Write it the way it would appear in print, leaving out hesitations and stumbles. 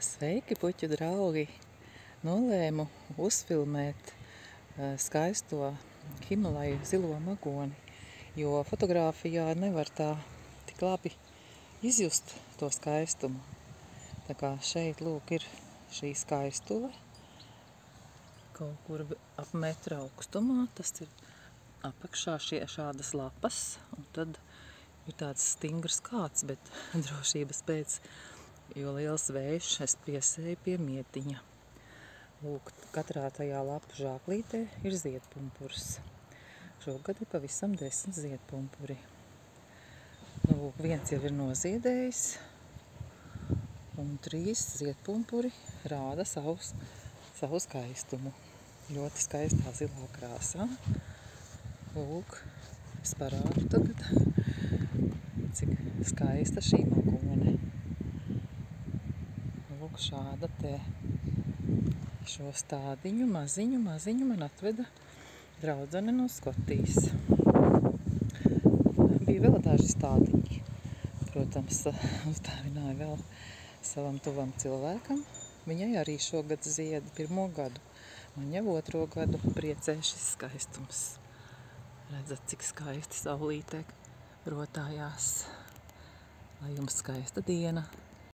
Sveiki, puķu draugi! Nolēmu uzfilmēt skaisto Himalaju zilo magoni, jo fotogrāfijā nevar tā tik labi izjust to skaistumu. Tā kā šeit, lūk, ir šī skaistule, kaut kur ap metra augstumā. Tas ir apakšā šādas lapas, un tad ir tāds stingrs kāds, bet drošības pēc, jo liels vējš, es piesēju pie mietiņa. Lūk, katrā tajā lapu žāklītē ir ziedpumpurs. Šogad ir pavisam 10 ziedpumpuri. Lūk, viens jau ir noziedējis, un 3 ziedpumpuri rāda savu skaistumu. Ļoti skaistā zilā krāsā. Lūk, es parādu tagad, cik skaista šī magone. Lūk, šāda te. Šo stādiņu maziņu man atveda draudzene no Skotijas. Bija vēl daži stādiņi. Protams, uzdāvināja vēl savam tuvam cilvēkam. Viņai arī šogad zieda 1. gadu. Man jau 2. gadu priecē šis skaistums. Redzat, cik skaisti saulītē rotājās. Lai jums skaista diena!